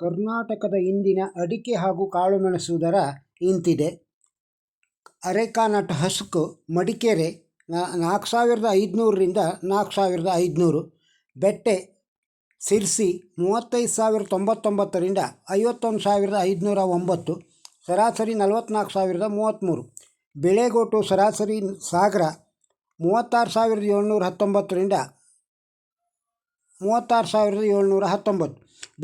ಕರ್ನಾಟಕದ ಇಂದಿನ ಅಡಿಕೆ ಹಾಗೂ ಕಾಳುಮೆಣಸು ದರ ಇಂತಿದೆ. ಅರೆಕಾನಟ್ ಹಸ್ಕ್ ಮಡಿಕೇರಿ 4500ರಿಂದ 4500. ಬೆಟ್ಟೆ ಸಿರ್ಸಿ 35,099ರಿಂದ 51,509. ಸರಾಸರಿ 44,033. ಬೆಳೆಗೋಟು ಸರಾಸರಿ ಸಾಗರ 36,719ರಿಂದ 36,719.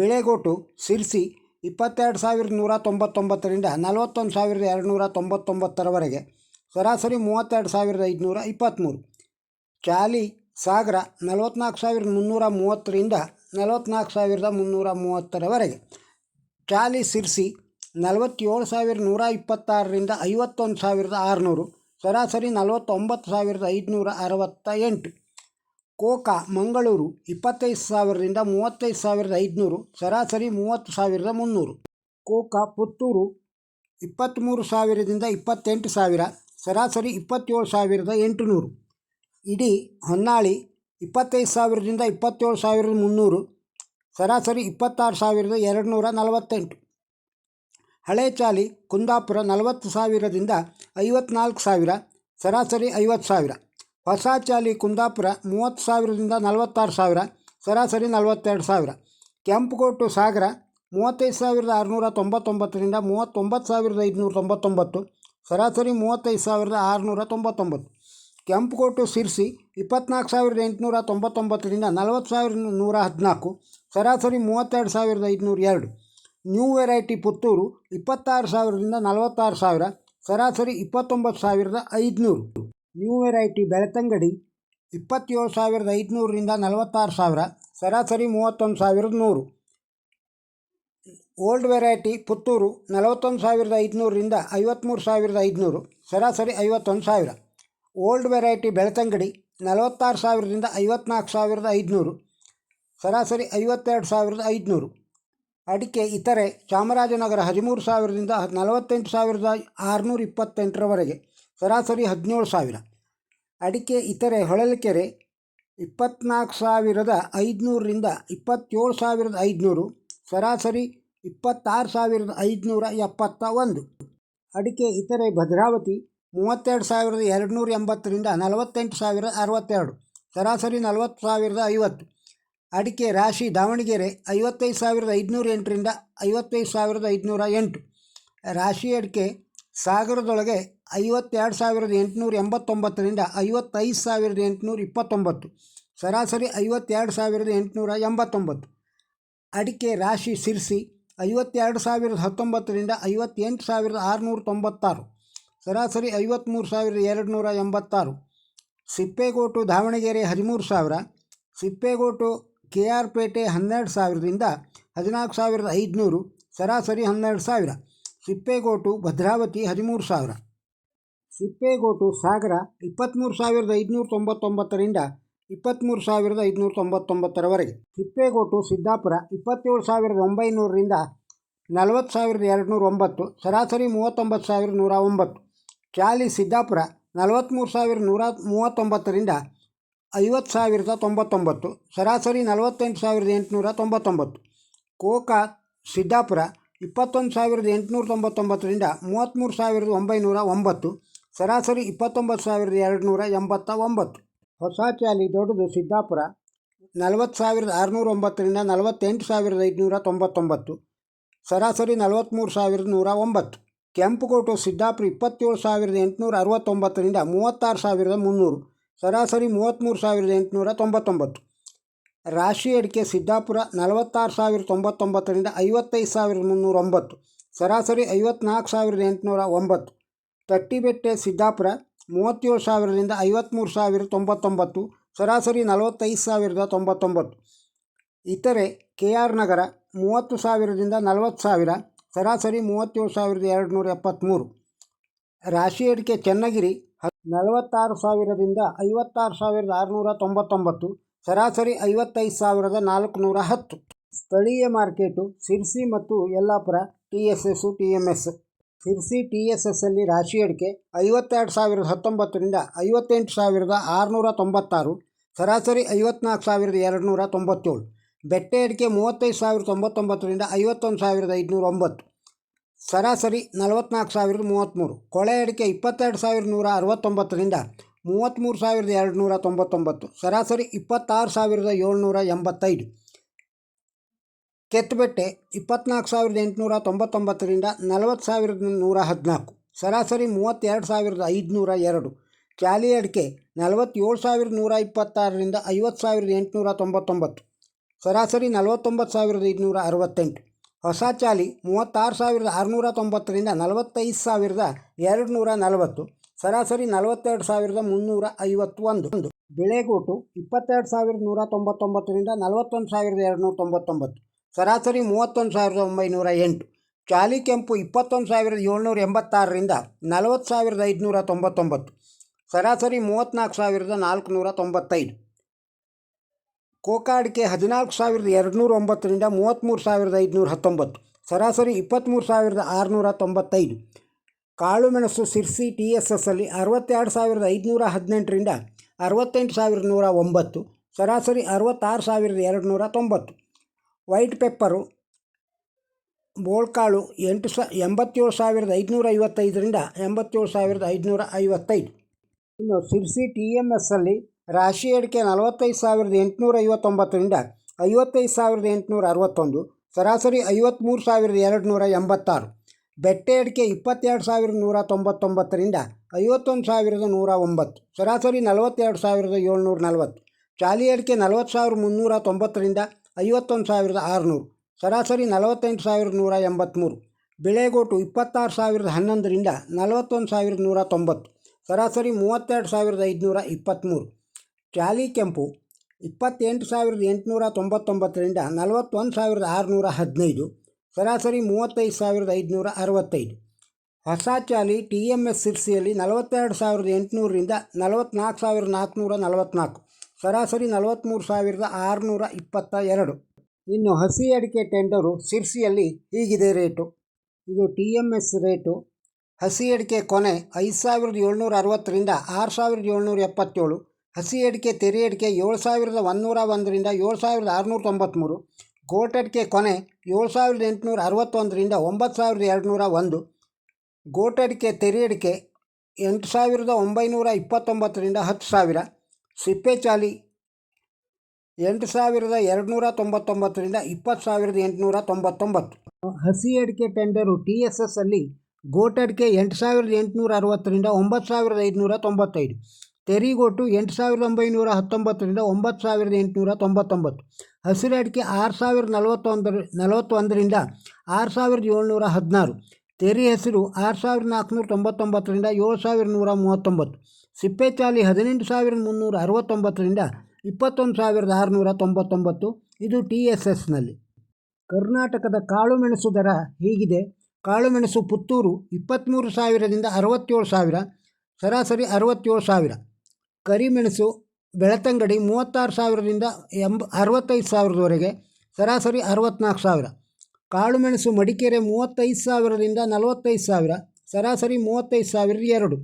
ಬೆಳೆಗೋಟು ಸಿರ್ಸಿ 22,199ರಿಂದ 41,299ರವರೆಗೆ. ಸರಾಸರಿ 32,523. ಚಾಲಿ ಸಾಗರ 44,330ರಿಂದ 44,330ರವರೆಗೆ. ಚಾಲಿ ಸಿರ್ಸಿ 47,126ರಿಂದ 51,600. ಸರಾಸರಿ 49,568. ಕೋಕಾ ಮಂಗಳೂರು 25,000ರಿಂದ 35,500. ಸರಾಸರಿ 30,300. ಕೋಕಾ ಪುತ್ತೂರು 23,000ದಿಂದ 28,000. ಸರಾಸರಿ 27,800. ಇಡೀ ಹೊನ್ನಾಳಿ 25,000ರಿಂದ 27,300. ಸರಾಸರಿ 26,248. ಹಳೆ ಚಾಲಿ ಕುಂದಾಪುರ 40,000ದಿಂದ 54,000. ಸರಾಸರಿ 50,000. ಹೊಸ ಚಾಲಿ ಕುಂದಾಪುರ 30,000ದಿಂದ 46,000. ಸರಾಸರಿ 42,000. ಕೆಂಪುಗೋಟು ಸಾಗರ 35,699ರಿಂದ 39,599. ಸರಾಸರಿ 35,699. ಕೆಂಪುಗೋಟು ಸಿರ್ಸಿ 24,899ರಿಂದ 40,114. ಸರಾಸರಿ 32,502. ನ್ಯೂ ವೆರೈಟಿ ಪುತ್ತೂರು 26,000ರಿಂದ 46,000. ಸರಾಸರಿ 29,500. ನ್ಯೂ ವೆರೈಟಿ ಬೆಳ್ತಂಗಡಿ 27,500ರಿಂದ 46,000. ಸರಾಸರಿ 31,100. ಓಲ್ಡ್ ವೆರೈಟಿ ಪುತ್ತೂರು 41,500ರಿಂದ 53,500. ಸರಾಸರಿ 51,000. ಓಲ್ಡ್ ವೆರೈಟಿ ಬೆಳ್ತಂಗಡಿ 46,000ರಿಂದ 54,500. ಸರಾಸರಿ 52,500. ಅಡಿಕೆ ಇತರೆ ಚಾಮರಾಜನಗರ 13,000ರಿಂದ 48,628ರವರೆಗೆ. ಸರಾಸರಿ 17,000. ಅಡಿಕೆ ಇತರೆ ಹೊಳಲ್ಕೆರೆ 24,500ರಿಂದ 27,500. ಸರಾಸರಿ 26,571. ಅಡಿಕೆ ಇತರೆ ಭದ್ರಾವತಿ 32,280ರಿಂದ 48,062. ಸರಾಸರಿ 40,050. ಅಡಿಕೆ ರಾಶಿ ದಾವಣಗೆರೆ 55,508ರಿಂದ 55,508. ರಾಶಿ ಅಡಿಕೆ ಸಾಗರದೊಳಗೆ 52,889ರಿಂದ 55,829. ಸರಾಸರಿ 52,889. ಅಡಿಕೆ ರಾಶಿ ಸಿರ್ಸಿ 52,019ರಿಂದ 58,696. ಸರಾಸರಿ 53,286. ಸಿಪ್ಪೆಗೋಟು ದಾವಣಗೆರೆ 13,000. ಸಿಪ್ಪೆಗೋಟು KR ಪೇಟೆ 12,000ರಿಂದ 14,500. ಸರಾಸರಿ 12,000. ಸಿಪ್ಪೆಗೋಟು ಭದ್ರಾವತಿ 13,000. ಸಿಪ್ಪೆಗೋಟು ಸಾಗರ 23,599ರಿಂದ 23,599ರವರೆಗೆ. ಸಿಪ್ಪೆಗೋಟು ಸಿದ್ದಾಪುರ 27,900ರಿಂದ 40,209. ಸರಾಸರಿ 39,109. ಚಾಲಿ ಸಿದ್ದಾಪುರ 43,139ರಿಂದ 50,099. ಸರಾಸರಿ 48,899. ಕೋಕಾ ಸಿದ್ದಾಪುರ 21,899ರಿಂದ 33,909. ಸರಾಸರಿ 29,289. ಹೊಸ ಚಾಲಿ ದೊಡ್ಡದು ಸಿದ್ದಾಪುರ 40,609ರಿಂದ 48,599. ಸರಾಸರಿ 43,109. ಕೆಂಪುಗೋಟು ಸಿದ್ದಾಪುರ 27,869ರಿಂದ 36,300. ಸರಾಸರಿ 33,899. ರಾಶಿ ಅಡಿಕೆ ಸಿದ್ದಾಪುರ 46,099ರಿಂದ 55,309. ಸರಾಸರಿ 54,809. ತಟ್ಟಿಬೆಟ್ಟೆ ಸಿದ್ದಾಪುರ 37,000ರಿಂದ 53,099. ಸರಾಸರಿ 45,099. ಇತರೆ KR ನಗರ 30,000ರಿಂದ 40,000. ಸರಾಸರಿ 37,273. ರಾಶಿ ಅಡಿಕೆ ಚನ್ನಗಿರಿ 46,000ರಿಂದ 56,699. ಸರಾಸರಿ 55,410. ಸ್ಥಳೀಯ ಮಾರ್ಕೆಟು ಸಿರ್ಸಿ ಮತ್ತು ಯಲ್ಲಾಪುರ TSS TMS. ಸಿರ್ಸಿ TSSಲ್ಲಿ ರಾಶಿ ಅಡಿಕೆ 52,019ರಿಂದ 58,696. ಸರಾಸರಿ 54,297. ಬೆಟ್ಟೆ ಅಡಿಕೆ 35,099ರಿಂದ 51,509. ಸರಾಸರಿ 44,033. ಕೊಳೆ ಅಡಿಕೆ 22,169ರಿಂದ 33,299. ಸರಾಸರಿ 26,785. ಕೆತ್ತಬೆಟ್ಟೆ 24,899ರಿಂದ 40,114. ಸರಾಸರಿ 32,502. ಚಾಲಿ ಅಡಿಕೆ 47,126ರಿಂದ 50,899. ಸರಾಸರಿ 49,568. ಹೊಸ ಚಾಲಿ 36,690ರಿಂದ 45,240. ಸರಾಸರಿ 42,351. ಬಿಳೆಗೋಟು 22,199ರಿಂದ 41,299. ಸರಾಸರಿ 31,908. ಚಾಲಿ ಕೆಂಪು 21,786ರಿಂದ 40,599. ಸರಾಸರಿ 34,495. ಕೋಕಾ ಅಡಿಕೆ 14,209ರಿಂದ 33,519. ಸರಾಸರಿ 23,695. ಕಾಳುಮೆಣಸು ಸಿರ್ಸಿ TSS ಅಲ್ಲಿ 62,518ರಿಂದ 68,109. ಸರಾಸರಿ 66,290. ವೈಟ್ ಪೆಪ್ಪರು ಬೋಳ್ಕಾಳು 87,555ರಿಂದ 87,555. ಇನ್ನು ಸಿರ್ಸಿ TMS ಅಲ್ಲಿ ರಾಶಿ ಅಡಿಕೆ 45,859ರಿಂದ 55,861. ಸರಾಸರಿ 53,286. ಬೆಟ್ಟೆ ಅಡಿಕೆ 22,199ರಿಂದ 51,109. ಸರಾಸರಿ 42,740. ಚಾಲಿ ಅಡಿಕೆ 40,390ರಿಂದ 51,600. ಸರಾಸರಿ 48,183. ಬಿಳೆಗೋಟು 26,011ರಿಂದ 41,190. ಸರಾಸರಿ 32,523. ಚಾಲಿ ಕೆಂಪು 28,899ರಿಂದ 41,615. ಸರಾಸರಿ 35,565. ಹೊಸ ಚಾಲಿ TMS ಸಿರ್ಸಿಯಲ್ಲಿ 42,800ರಿಂದ 44,444. ಸರಾಸರಿ 43,622. ಇನ್ನು ಹಸಿ ಅಡಿಕೆ ಟೆಂಡರು ಸಿರ್ಸಿಯಲ್ಲಿ ಹೀಗಿದೆ ರೇಟು. ಇದು TMS ರೇಟು. ಹಸಿ ಅಡಿಕೆ ಕೊನೆ 5,760ರಿಂದ 6,777. ಹಸಿ ಅಡಿಕೆ ತೆರೆ ಅಡಿಕೆ 7,101ರಿಂದ 7,693. ಗೋಟ್ ಅಡಿಕೆ ಕೊನೆ 7,861ರಿಂದ 9,201. ಗೋಟ್ ಅಡಿಕೆ ತೆರೆ ಅಡಿಕೆ 8,929ರಿಂದ 10,000. ಸಿಪ್ಪೆ ಚಾಲಿ 8,299ರಿಂದ 20,899. ಹಸಿ ಅಡಿಕೆ ಟೆಂಡರು TSS ಅಲ್ಲಿ ಗೋಟ್ ಅಡಿಕೆ 8,860ರಿಂದ 9,595. ತೆರಿಗೋಟು 8,919ರಿಂದ 9,899. ಹಸಿರು ಅಡಿಕೆ 6,041ರಿಂದ 6,716. ತೆರಿ ಹಸಿರು 6,499ರಿಂದ 7,139. ಸಿಪ್ಪೆ ಚಾಲಿ 18,369ರಿಂದ 21,699. ಇದು TSSನಲ್ಲಿ. ಕರ್ನಾಟಕದ ಕಾಳುಮೆಣಸು ದರ ಹೀಗಿದೆ. ಕಾಳುಮೆಣಸು ಪುತ್ತೂರು 23,000ರಿಂದ 67,000. ಸರಾಸರಿ 67,000. ಕರಿಮೆಣಸು ಬೆಳತಂಗಡಿ 36,000ರಿಂದ 65,000ವರೆಗೆ. ಸರಾಸರಿ 64,000. ಕಾಳುಮೆಣಸು ಮಡಿಕೇರೆ 35,000ರಿಂದ 45,000. ಸರಾಸರಿ 35,002.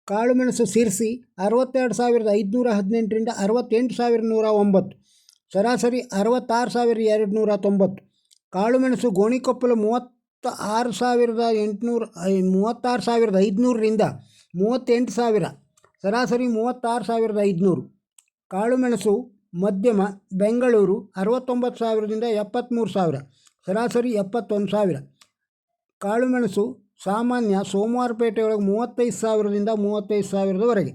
ಕಾಳುಮೆಣಸು ಸಿರ್ಸಿ 62,518ರಿಂದ 68,109. ಸರಾಸರಿ 66,290. ಕಾಳುಮೆಣಸು ಗೋಣಿಕೊಪ್ಪಲು 36,500ರಿಂದ 38,000. ಸರಾಸರಿ 36,500. ಕಾಳುಮೆಣಸು ಮಧ್ಯಮ ಬೆಂಗಳೂರು 69,000ರಿಂದ 73,000. ಸರಾಸರಿ 71,000. ಕಾಳುಮೆಣಸು ಸಾಮಾನ್ಯ ಸೋಮವಾರಪೇಟೆಯೊಳಗೆ 35,000ರಿಂದ 35,000ವರೆಗೆ.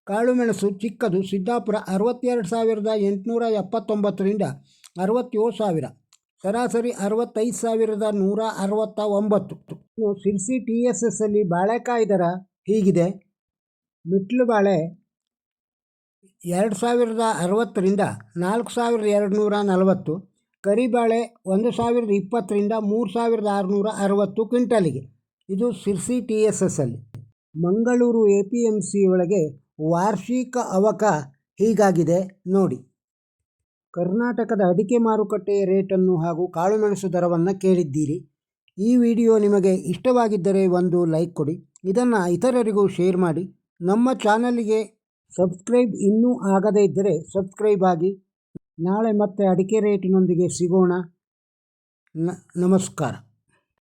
ಕಾಳುಮೆಣಸು ಚಿಕ್ಕದು ಸಿದ್ದಾಪುರ 62,879ರಿಂದ 67,000. ಸರಾಸರಿ 65,169. ಇನ್ನು ಸಿರ್ಸಿ TSS ಅಲ್ಲಿ ಬಾಳೆಕಾಯಿ ದರ ಹೀಗಿದೆ. ಮಿಟ್ಲು ಬಾಳೆ 2,060ರಿಂದ 4,240. ಕರಿಬಾಳೆ 1,020ರಿಂದ 3,660 ಕ್ವಿಂಟಲಿಗೆ. ಇದು ಸಿರ್ಸಿ TSS ಅಲ್ಲಿ. ಮಂಗಳೂರು APMC ಒಳಗೆ ವಾರ್ಷಿಕ ಅವಕ ಹೀಗಾಗಿದೆ ನೋಡಿ. ಕರ್ನಾಟಕದ ಅಡಿಕೆ ಮಾರುಕಟ್ಟೆಯ ರೇಟನ್ನು ಹಾಗೂ ಕಾಳುಮೆಣಸು ದರವನ್ನು ಕೇಳಿದ್ದೀರಿ. ಈ ವಿಡಿಯೋ ನಿಮಗೆ ಇಷ್ಟವಾಗಿದ್ದರೆ ಒಂದು ಲೈಕ್ ಕೊಡಿ. ಇದನ್ನು ಇತರರಿಗೂ ಶೇರ್ ಮಾಡಿ. ನಮ್ಮ ಚಾನಲ್ಗೆ ಸಬ್ಸ್ಕ್ರೈಬ್ ಇನ್ನೂ ಆಗದೇ ಇದ್ದರೆ ಸಬ್ಸ್ಕ್ರೈಬ್ ಆಗಿ. ನಾಳೆ ಮತ್ತೆ ಅಡಿಕೆ ರೇಟಿನೊಂದಿಗೆ ಸಿಗೋಣ. ನಮಸ್ಕಾರ.